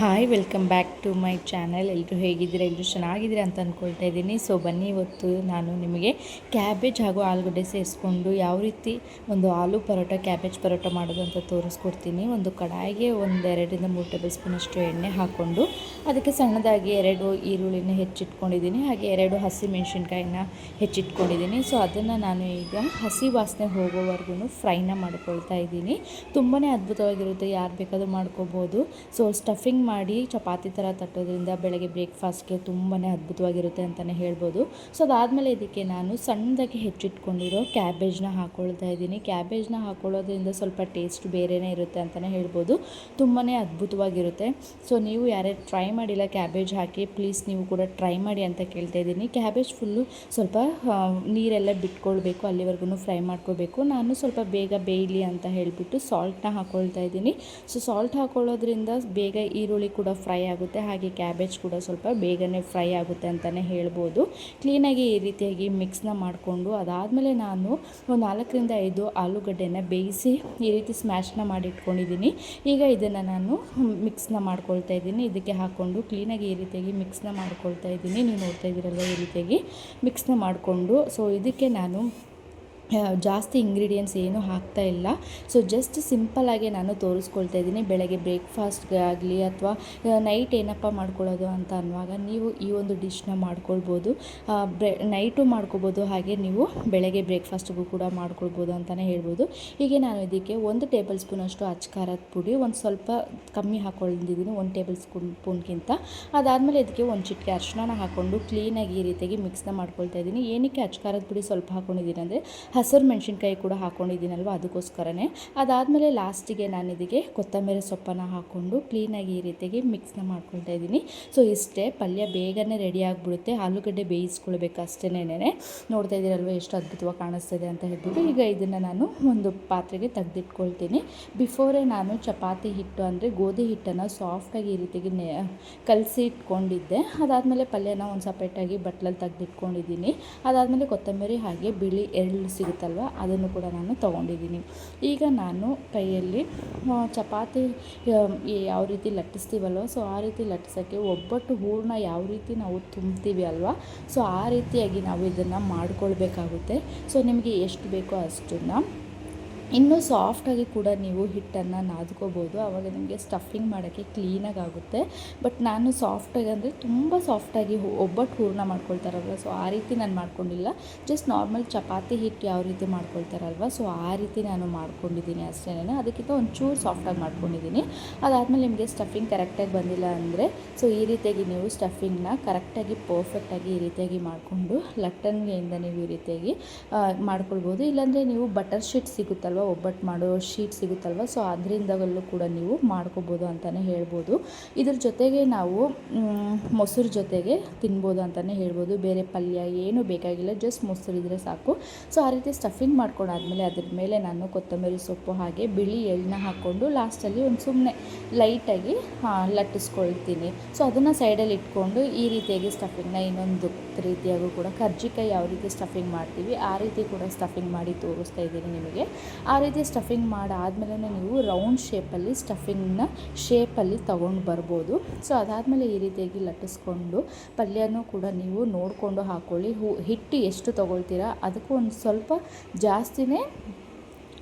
Hi welcome back to my channel. ಎಲ್ಲರೂ ಹೇಗಿದ್ದೀರಾ? ಎಲ್ಲರೂ ಚೆನ್ನಾಗಿದ್ದೀರಾ ಅಂತ ಅಂದ್ಕೊಳ್ತಾ ಇದ್ದೀನಿ. ಸೊ ಬನ್ನಿ, ಇವತ್ತು ನಾನು ನಿಮಗೆ ಕ್ಯಾಬೇಜ್ ಹಾಗೂ ಆಲೂಗಡ್ಡೆ ಸೇರಿಸ್ಕೊಂಡು ಯಾವ ರೀತಿ ಒಂದು ಆಲೂ ಪರೋಟ ಕ್ಯಾಬೇಜ್ ಪರೋಟ ಮಾಡೋದು ಅಂತ ತೋರಿಸ್ಕೊಡ್ತೀನಿ. ಒಂದು ಕಡಾಯಿಗೆ 2-3 ಟೇಬಲ್ ಸ್ಪೂನಷ್ಟು ಎಣ್ಣೆ ಹಾಕ್ಕೊಂಡು ಅದಕ್ಕೆ ಸಣ್ಣದಾಗಿ 2 ಈರುಳ್ಳಿನ ಹೆಚ್ಚಿಟ್ಕೊಂಡಿದ್ದೀನಿ, ಹಾಗೆ 2 ಹಸಿಮೆಣಸಿನ್ಕಾಯಿನ ಹೆಚ್ಚಿಟ್ಕೊಂಡಿದ್ದೀನಿ. ಸೊ ಅದನ್ನು ನಾನು ಈಗ ಹಸಿ ವಾಸನೆ ಹೋಗೋವರೆಗೂ ಫ್ರೈನ ಮಾಡ್ಕೊಳ್ತಾ ಇದ್ದೀನಿ. ತುಂಬಾ ಅದ್ಭುತವಾಗಿರುತ್ತೆ, ಯಾರು ಬೇಕಾದರೂ ಮಾಡ್ಕೋಬೋದು. ಸೊ ಸ್ಟಫಿಂಗ್ ಮಾಡಿ ಚಪಾತಿ ಥರ ತಟ್ಟೋದ್ರಿಂದ ಬೆಳಗ್ಗೆ ಬ್ರೇಕ್ಫಾಸ್ಟ್ಗೆ ತುಂಬಾ ಅದ್ಭುತವಾಗಿರುತ್ತೆ ಅಂತಲೇ ಹೇಳ್ಬೋದು. ಸೊ ಅದಾದಮೇಲೆ ಇದಕ್ಕೆ ನಾನು ಸಣ್ಣದಾಗಿ ಹೆಚ್ಚಿಟ್ಕೊಂಡಿರೋ ಕ್ಯಾಬೇಜ್ನ ಹಾಕ್ಕೊಳ್ತಾ ಇದ್ದೀನಿ. ಕ್ಯಾಬೇಜ್ನ ಹಾಕ್ಕೊಳ್ಳೋದ್ರಿಂದ ಸ್ವಲ್ಪ ಟೇಸ್ಟ್ ಬೇರೆಯೇ ಇರುತ್ತೆ ಅಂತಲೇ ಹೇಳ್ಬೋದು, ತುಂಬಾ ಅದ್ಭುತವಾಗಿರುತ್ತೆ. ಸೊ ನೀವು ಯಾರ್ಯಾರು ಟ್ರೈ ಮಾಡಿಲ್ಲ ಕ್ಯಾಬೇಜ್ ಹಾಕಿ, ಪ್ಲೀಸ್ ನೀವು ಕೂಡ ಟ್ರೈ ಮಾಡಿ ಅಂತ ಕೇಳ್ತಾ ಇದ್ದೀನಿ. ಕ್ಯಾಬೇಜ್ ಫುಲ್ಲು ಸ್ವಲ್ಪ ನೀರೆಲ್ಲ ಬಿಟ್ಕೊಳ್ಬೇಕು, ಅಲ್ಲಿವರೆಗೂ ಫ್ರೈ ಮಾಡ್ಕೋಬೇಕು. ನಾನು ಸ್ವಲ್ಪ ಬೇಗ ಬೇಯಲಿ ಅಂತ ಹೇಳಿಬಿಟ್ಟು ಸಾಲ್ಟ್ನ ಹಾಕ್ಕೊಳ್ತಾ ಇದ್ದೀನಿ. ಸೊ ಸಾಲ್ಟ್ ಹಾಕ್ಕೊಳ್ಳೋದ್ರಿಂದ ಬೇಗ ಈರುಳ್ಳಿ ಕೂಡ ಫ್ರೈ ಆಗುತ್ತೆ, ಹಾಗೆ ಕ್ಯಾಬೇಜ್ ಕೂಡ ಸ್ವಲ್ಪ ಬೇಗನೆ ಫ್ರೈ ಆಗುತ್ತೆ ಅಂತಲೇ ಹೇಳ್ಬೋದು. ಕ್ಲೀನಾಗಿ ಈ ರೀತಿಯಾಗಿ ಮಿಕ್ಸ್ನ ಮಾಡಿಕೊಂಡು ಅದಾದಮೇಲೆ ನಾನು ಒಂದು 4-5 ಆಲೂಗಡ್ಡೆನ ಬೇಯಿಸಿ ಈ ರೀತಿ ಸ್ಮ್ಯಾಶ್ನ ಮಾಡಿಟ್ಕೊಂಡಿದ್ದೀನಿ. ಈಗ ಇದನ್ನು ನಾನು ಮಿಕ್ಸ್ನ ಮಾಡ್ಕೊಳ್ತಾ ಇದ್ದೀನಿ. ಇದಕ್ಕೆ ಹಾಕ್ಕೊಂಡು ಕ್ಲೀನಾಗಿ ಈ ರೀತಿಯಾಗಿ ಮಿಕ್ಸ್ನ ಮಾಡ್ಕೊಳ್ತಾ ಇದ್ದೀನಿ. ನೀವು ನೋಡ್ತಾ ಇದ್ದೀರಲ್ವ, ಈ ರೀತಿಯಾಗಿ ಮಿಕ್ಸ್ನ ಮಾಡಿಕೊಂಡು ಸೊ ಇದಕ್ಕೆ ನಾನು ಜಾಸ್ತಿ ಇಂಗ್ರೀಡಿಯೆಂಟ್ಸ್ ಏನೂ ಹಾಕ್ತಾ ಇಲ್ಲ. ಸೊ ಜಸ್ಟ್ ಸಿಂಪಲ್ಲಾಗಿ ನಾನು ತೋರಿಸ್ಕೊಳ್ತಾ ಇದ್ದೀನಿ. ಬೆಳಗ್ಗೆ ಬ್ರೇಕ್ಫಾಸ್ಟ್ಗೆ ಆಗಲಿ ಅಥವಾ ನೈಟ್ ಏನಪ್ಪ ಮಾಡ್ಕೊಳ್ಳೋದು ಅಂತ ಅನ್ನುವಾಗ ನೀವು ಈ ಒಂದು ಡಿಶ್ನ ಮಾಡ್ಕೊಳ್ಬೋದು. ನೈಟು ಮಾಡ್ಕೊಬೋದು, ಹಾಗೆ ನೀವು ಬೆಳಗ್ಗೆ ಬ್ರೇಕ್ಫಾಸ್ಟಿಗೂ ಕೂಡ ಮಾಡ್ಕೊಳ್ಬೋದು ಅಂತಲೇ ಹೇಳ್ಬೋದು. ಹೀಗೆ ನಾನು ಇದಕ್ಕೆ 1 ಟೇಬಲ್ ಸ್ಪೂನಷ್ಟು ಅಚ್ಕಾರದ ಪುಡಿ ಒಂದು ಸ್ವಲ್ಪ ಕಮ್ಮಿ ಹಾಕ್ಕೊಂಡಿದ್ದೀನಿ, 1 ಟೇಬಲ್ ಸ್ಪೂನ್ಗಿಂತ. ಅದಾದಮೇಲೆ ಇದಕ್ಕೆ ಒಂದು ಚಿಟಿಕೆ ಅರಿಶಿನ ಹಾಕ್ಕೊಂಡು ಕ್ಲೀನಾಗಿ ಈ ರೀತಿಯಾಗಿ ಮಿಕ್ಸ್ನ ಮಾಡ್ಕೊಳ್ತಾ ಇದ್ದೀನಿ. ಏನಕ್ಕೆ ಅಚ್ಕಾರದ ಪುಡಿ ಸ್ವಲ್ಪ ಹಾಕ್ಕೊಂಡಿದ್ದೀನಿ ಅಂದರೆ ಹಸಿರು ಮೆಣಸಿನ್ಕಾಯಿ ಕೂಡ ಹಾಕ್ಕೊಂಡಿದ್ದೀನಲ್ವ, ಅದಕ್ಕೋಸ್ಕರನೇ. ಅದಾದಮೇಲೆ ಲಾಸ್ಟಿಗೆ ನಾನು ಇದಕ್ಕೆ ಕೊತ್ತಂಬರಿ ಸೊಪ್ಪನ್ನು ಹಾಕ್ಕೊಂಡು ಕ್ಲೀನಾಗಿ ಈ ರೀತಿಯಾಗಿ ಮಿಕ್ಸ್ನ ಮಾಡ್ಕೊಳ್ತಾ ಇದ್ದೀನಿ. ಸೊ ಇಷ್ಟೇ, ಪಲ್ಯ ಬೇಗನೆ ರೆಡಿ ಆಗಿಬಿಡುತ್ತೆ. ಆಲೂಗಡ್ಡೆ ಬೇಯಿಸ್ಕೊಳ್ಬೇಕು ಅಷ್ಟೇನೇನೆ. ನೋಡ್ತಾ ಇದ್ದೀರಲ್ವ ಎಷ್ಟು ಅದ್ಭುತವಾಗಿ ಕಾಣಿಸ್ತಿದೆ ಅಂತ ಹೇಳ್ಬಿಟ್ಟು. ಈಗ ಇದನ್ನು ನಾನು ಒಂದು ಪಾತ್ರೆಗೆ ತೆಗೆದಿಟ್ಕೊಳ್ತೀನಿ. ಬಿಫೋರೇ ನಾನು ಚಪಾತಿ ಹಿಟ್ಟು ಅಂದರೆ ಗೋಧಿ ಹಿಟ್ಟನ್ನು ಸಾಫ್ಟಾಗಿ ಈ ರೀತಿಯಾಗಿ ಕಲಸಿ ಇಟ್ಕೊಂಡಿದ್ದೆ. ಅದಾದಮೇಲೆ ಪಲ್ಯನ ಒಂದು ಸಪ್ರೇಟಾಗಿ ಬಟ್ಲಲ್ಲಿ ತೆಗೆದಿಟ್ಕೊಂಡಿದ್ದೀನಿ. ಅದಾದಮೇಲೆ ಕೊತ್ತಂಬರಿ ಹಾಗೆ ಬಿಳಿ ಎಳ್ಳು ಸಿಗುತ್ತಲ್ವ, ಅದನ್ನು ಕೂಡ ನಾನು ತೊಗೊಂಡಿದ್ದೀನಿ. ಈಗ ನಾನು ಕೈಯಲ್ಲಿ ಚಪಾತಿ ಯಾವ ರೀತಿ ಲಟ್ಟಿಸ್ತೀವಲ್ವ, ಸೊ ಆ ರೀತಿ ಲಟ್ಟಿಸೋಕ್ಕೆ ಒಬ್ಬಟ್ಟು ಹೂರಣ ಯಾವ ರೀತಿ ನಾವು ತುಂಬ್ತೀವಿ ಅಲ್ವಾ, ಸೊ ಆ ರೀತಿಯಾಗಿ ನಾವು ಇದನ್ನು ಮಾಡ್ಕೊಳ್ಬೇಕಾಗುತ್ತೆ. ಸೊ ನಿಮಗೆ ಎಷ್ಟು ಬೇಕೋ ಅಷ್ಟನ್ನು ಇನ್ನೂ ಸಾಫ್ಟಾಗಿ ಕೂಡ ನೀವು ಹಿಟ್ಟನ್ನು ನಾದ್ಕೋಬೋದು, ಆವಾಗ ನಿಮಗೆ ಸ್ಟಫಿಂಗ್ ಮಾಡೋಕ್ಕೆ ಕ್ಲೀನಾಗಿ ಆಗುತ್ತೆ. ಬಟ್ ನಾನು ಸಾಫ್ಟಾಗಿ ಅಂದರೆ ತುಂಬ ಸಾಫ್ಟಾಗಿ ಒಬ್ಬಟ್ಟು ಹೂರಣ ಮಾಡ್ಕೊಳ್ತಾರಲ್ವ, ಸೊ ಆ ರೀತಿ ನಾನು ಮಾಡ್ಕೊಂಡಿಲ್ಲ. ಜಸ್ಟ್ ನಾರ್ಮಲ್ ಚಪಾತಿ ಹಿಟ್ಟು ಯಾವ ರೀತಿ ಮಾಡ್ಕೊಳ್ತಾರಲ್ವ, ಸೊ ಆ ರೀತಿ ನಾನು ಮಾಡ್ಕೊಂಡಿದ್ದೀನಿ ಅಷ್ಟೇನೆ. ಅದಕ್ಕಿಂತ ಒಂಚೂರು ಸಾಫ್ಟಾಗಿ ಮಾಡ್ಕೊಂಡಿದ್ದೀನಿ. ಅದಾದಮೇಲೆ ನಿಮಗೆ ಸ್ಟಫಿಂಗ್ ಕರೆಕ್ಟಾಗಿ ಬಂದಿಲ್ಲ ಅಂದರೆ ಸೊ ಈ ರೀತಿಯಾಗಿ ನೀವು ಸ್ಟಫಿಂಗ್ನ ಕರೆಕ್ಟಾಗಿ ಪರ್ಫೆಕ್ಟಾಗಿ ಈ ರೀತಿಯಾಗಿ ಮಾಡಿಕೊಂಡು ಲಟ್ಟಣಿಗೆಯಿಂದ ನೀವು ಈ ರೀತಿಯಾಗಿ ಮಾಡ್ಕೊಳ್ಬೋದು. ಇಲ್ಲಾಂದರೆ ನೀವು ಬಟರ್ ಶೀಟ್ ಸಿಗುತ್ತಲ್ವ, ಒಬ್ಬಟ್ಟು ಮಾಡೋ ಶೀಟ್ ಸಿಗುತ್ತಲ್ವ, ಸೊ ಅದರಿಂದಲೂ ಕೂಡ ನೀವು ಮಾಡ್ಕೋಬೋದು ಅಂತಲೇ ಹೇಳ್ಬೋದು. ಇದ್ರ ಜೊತೆಗೆ ನಾವು ಮೊಸರು ಜೊತೆಗೆ ತಿನ್ಬೋದು ಅಂತಲೇ ಹೇಳ್ಬೋದು. ಬೇರೆ ಪಲ್ಯ ಏನೂ ಬೇಕಾಗಿಲ್ಲ, ಜಸ್ಟ್ ಮೊಸರು ಇದ್ದರೆ ಸಾಕು. ಸೊ ಆ ರೀತಿ ಸ್ಟಫಿಂಗ್ ಮಾಡ್ಕೊಂಡಾದ್ಮೇಲೆ ಅದ್ರ ಮೇಲೆ ನಾನು ಕೊತ್ತಂಬರಿ ಸೊಪ್ಪು ಹಾಗೆ ಬಿಳಿ ಎಳ್ಳನ್ನ ಹಾಕ್ಕೊಂಡು ಲಾಸ್ಟಲ್ಲಿ ಒಂದು ಸುಮ್ಮನೆ ಲೈಟಾಗಿ ಲಟ್ಟಿಸ್ಕೊಳ್ತೀನಿ. ಸೊ ಅದನ್ನು ಸೈಡಲ್ಲಿ ಇಟ್ಕೊಂಡು ಈ ರೀತಿಯಾಗಿ ಸ್ಟಫಿಂಗ್ನ ಇನ್ನೊಂದು ರೀತಿಯಾಗೂ ಕೂಡ ಕರ್ಜಿಕಾಯಿ ಯಾವ ರೀತಿ ಸ್ಟಫಿಂಗ್ ಮಾಡ್ತೀವಿ ಆ ರೀತಿ ಕೂಡ ಸ್ಟಫಿಂಗ್ ಮಾಡಿ ತೋರಿಸ್ತಾ ಇದ್ದೀನಿ ನಿಮಗೆ. ಆ ರೀತಿ ಸ್ಟಫಿಂಗ್ ಮಾಡಾದಮೇಲೆ ನೀವು ರೌಂಡ್ ಶೇಪಲ್ಲಿ ತೊಗೊಂಡು ಬರ್ಬೋದು. ಸೊ ಅದಾದಮೇಲೆ ಈ ರೀತಿಯಾಗಿ ಲಟ್ಟಿಸ್ಕೊಂಡು ಪಲ್ಯನೂ ಕೂಡ ನೀವು ನೋಡಿಕೊಂಡು ಹಾಕ್ಕೊಳ್ಳಿ. ಹಿಟ್ಟು ಎಷ್ಟು ತೊಗೊಳ್ತೀರಾ ಅದಕ್ಕೂ ಒಂದು ಸ್ವಲ್ಪ ಜಾಸ್ತಿನೇ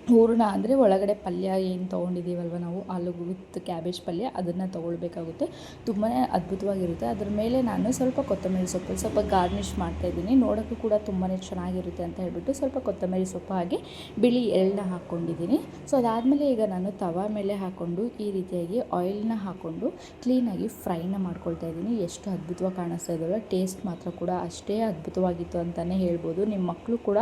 ಹೂರಣ ಅಂದರೆ ಒಳಗಡೆ ಪಲ್ಯ ಏನು ತೊಗೊಂಡಿದ್ದೀವಲ್ವ ನಾವು ಆಲೂ ವಿತ್ ಕ್ಯಾಬೇಜ್ ಪಲ್ಯ, ಅದನ್ನು ತೊಗೊಳ್ಬೇಕಾಗುತ್ತೆ. ತುಂಬಾ ಅದ್ಭುತವಾಗಿರುತ್ತೆ. ಅದ್ರ ಮೇಲೆ ನಾನು ಸ್ವಲ್ಪ ಕೊತ್ತಂಬರಿ ಸೊಪ್ಪು ಸ್ವಲ್ಪ ಗಾರ್ನಿಷ್ ಮಾಡ್ತಾಯಿದ್ದೀನಿ, ನೋಡೋಕ್ಕೂ ಕೂಡ ತುಂಬಾ ಚೆನ್ನಾಗಿರುತ್ತೆ ಅಂತ ಹೇಳ್ಬಿಟ್ಟು ಸ್ವಲ್ಪ ಕೊತ್ತಂಬರಿ ಸೊಪ್ಪು ಹಾಗೆ ಬಿಳಿ ಎಳ್ಳನ್ನ ಹಾಕ್ಕೊಂಡಿದ್ದೀನಿ. ಸೊ ಅದಾದಮೇಲೆ ಈಗ ನಾನು ತವಾ ಮೇಲೆ ಹಾಕ್ಕೊಂಡು ಈ ರೀತಿಯಾಗಿ ಆಯಿಲ್ನ ಹಾಕ್ಕೊಂಡು ಕ್ಲೀನಾಗಿ ಫ್ರೈನ ಮಾಡ್ಕೊಳ್ತಾ ಇದ್ದೀನಿ. ಎಷ್ಟು ಅದ್ಭುತವಾಗಿ ಕಾಣಿಸ್ತಾ ಇದ್ದಾವೆ, ಟೇಸ್ಟ್ ಮಾತ್ರ ಕೂಡ ಅಷ್ಟೇ ಅದ್ಭುತವಾಗಿತ್ತು ಅಂತಲೇ ಹೇಳ್ಬೋದು. ನಿಮ್ಮ ಮಕ್ಕಳು ಕೂಡ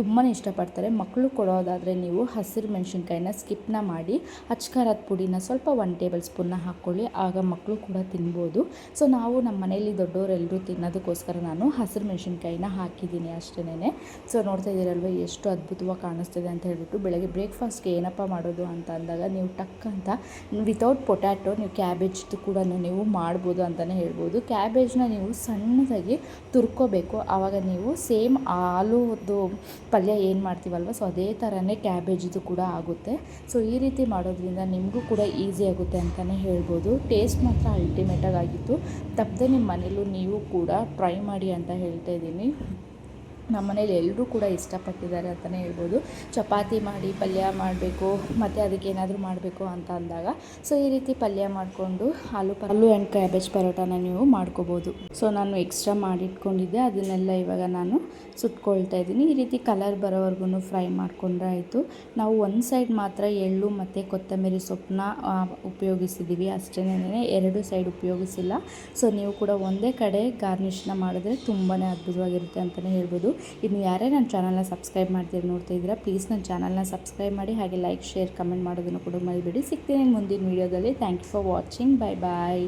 ತುಂಬಾ ಇಷ್ಟಪಡ್ತಾರೆ. ಮಕ್ಕಳು ಕೊಡೋದಾದರೆ ನೀವು ಹಸಿರು ಮೆಣಸಿನ್ಕಾಯಿನ ಸ್ಕಿಪ್ನ ಮಾಡಿ ಅಚ್ಕಾರದ ಪುಡಿನ ಸ್ವಲ್ಪ 1 ಟೇಬಲ್ ಸ್ಪೂನ್ನ ಹಾಕ್ಕೊಳ್ಳಿ, ಆಗ ಮಕ್ಕಳು ಕೂಡ ತಿನ್ಬೋದು. ಸೊ ನಾವು ನಮ್ಮ ಮನೆಯಲ್ಲಿ ದೊಡ್ಡವರೆಲ್ಲರೂ ತಿನ್ನೋದಕ್ಕೋಸ್ಕರ ನಾನು ಹಸಿರು ಮೆಣಸಿನ್ಕಾಯಿನ ಹಾಕಿದ್ದೀನಿ ಅಷ್ಟೇನೆ. ಸೊ ನೋಡ್ತಾ ಇದ್ದೀರಲ್ವ ಎಷ್ಟು ಅದ್ಭುತವಾಗಿ ಕಾಣಿಸ್ತಿದೆ ಅಂತ ಹೇಳ್ಬಿಟ್ಟು. ಬೆಳಗ್ಗೆ ಬ್ರೇಕ್ಫಾಸ್ಟ್ಗೆ ಏನಪ್ಪ ಮಾಡೋದು ಅಂತ ಅಂದಾಗ ನೀವು ಟಕ್ ಅಂತ ವಿತೌಟ್ ಪೊಟ್ಯಾಟೊ ನೀವು ಕ್ಯಾಬೇಜ್ದು ಕೂಡ ನೀವು ಮಾಡ್ಬೋದು ಅಂತಲೇ ಹೇಳ್ಬೋದು. ಕ್ಯಾಬೇಜ್ನ ನೀವು ಸಣ್ಣದಾಗಿ ತುರ್ಕೋಬೇಕು, ಆವಾಗ ನೀವು ಸೇಮ್ ಆಲೂದು ಪಲ್ಯ ಏನು ಮಾಡ್ತೀವಲ್ವ, ಸೊ ಅದೇ ಥರನೇ ಕ್ಯಾಬೇಜ್ ವೆಜ್ದು ಕೂಡ ಆಗುತ್ತೆ. ಸೊ ಈ ರೀತಿ ಮಾಡೋದ್ರಿಂದ ನಿಮಗೂ ಕೂಡ ಈಸಿ ಆಗುತ್ತೆ ಅಂತಲೇ ಹೇಳ್ಬೋದು. ಟೇಸ್ಟ್ ಮಾತ್ರ ಅಲ್ಟಿಮೇಟಾಗಿ ಆಗಿತ್ತು. ತಪ್ಪದೆ ನಿಮ್ಮ ಮನೇಲೂ ನೀವು ಕೂಡ ಟ್ರೈ ಮಾಡಿ ಅಂತ ಹೇಳ್ತಾ ಇದ್ದೀನಿ. ನಮ್ಮ ಮನೇಲಿ ಎಲ್ಲರೂ ಕೂಡ ಇಷ್ಟಪಟ್ಟಿದ್ದಾರೆ ಅಂತಲೇ ಹೇಳ್ಬೋದು. ಚಪಾತಿ ಮಾಡಿ ಪಲ್ಯ ಮಾಡಬೇಕು ಮತ್ತು ಅದಕ್ಕೆ ಏನಾದರೂ ಮಾಡಬೇಕು ಅಂತ ಅಂದಾಗ ಸೊ ಈ ರೀತಿ ಪಲ್ಯ ಮಾಡಿಕೊಂಡು ಆಲೂ ಆ್ಯಂಡ್ ಕ್ಯಾಬೇಜ್ ಪರೋಟಾನ ನೀವು ಮಾಡ್ಕೋಬೋದು. ಸೊ ನಾನು ಎಕ್ಸ್ಟ್ರಾ ಮಾಡಿಟ್ಕೊಂಡಿದ್ದೆ, ಅದನ್ನೆಲ್ಲ ಇವಾಗ ನಾನು ಸುಟ್ಕೊಳ್ತಾ ಇದ್ದೀನಿ. ಈ ರೀತಿ ಕಲರ್ ಬರೋವರೆಗೂ ಫ್ರೈ ಮಾಡಿಕೊಂಡ್ರೆ ಆಯಿತು. ನಾವು ಒಂದು ಸೈಡ್ ಮಾತ್ರ ಎಳ್ಳು ಮತ್ತು ಕೊತ್ತಂಬರಿ ಸೊಪ್ಪನ್ನ ಉಪಯೋಗಿಸಿದ್ದೀವಿ ಅಷ್ಟೇನೆ, ಎರಡು ಸೈಡ್ ಉಪಯೋಗಿಸಿಲ್ಲ. ಸೊ ನೀವು ಕೂಡ ಒಂದೇ ಕಡೆ ಗಾರ್ನಿಷ್ನ ಮಾಡಿದ್ರೆ ತುಂಬಾ ಅದ್ಭುತವಾಗಿರುತ್ತೆ ಅಂತಲೇ ಹೇಳ್ಬೋದು. ಇನ್ನು ಯಾರೇ ನನ್ನ ಚಾನಲ್ನ ಸಬ್ಸ್ಕ್ರೈಬ್ ಮಾಡ್ತೀರಿ ನೋಡ್ತಾ ಇದ್ದೀರಾ, ಪ್ಲೀಸ್ ನನ್ನ ಚಾನಲ್ನ ಸಬ್ಸ್ಕ್ರೈಬ್ ಮಾಡಿ, ಹಾಗೆ ಲೈಕ್ ಶೇರ್ ಕಮೆಂಟ್ ಮಾಡೋದನ್ನು ಕೂಡ ಮರಿಬೇಡಿ. ಸಿಗ್ತೀನಿ ಮುಂದಿನ ವೀಡಿಯೋದಲ್ಲಿ. Thank you for watching. Bye bye.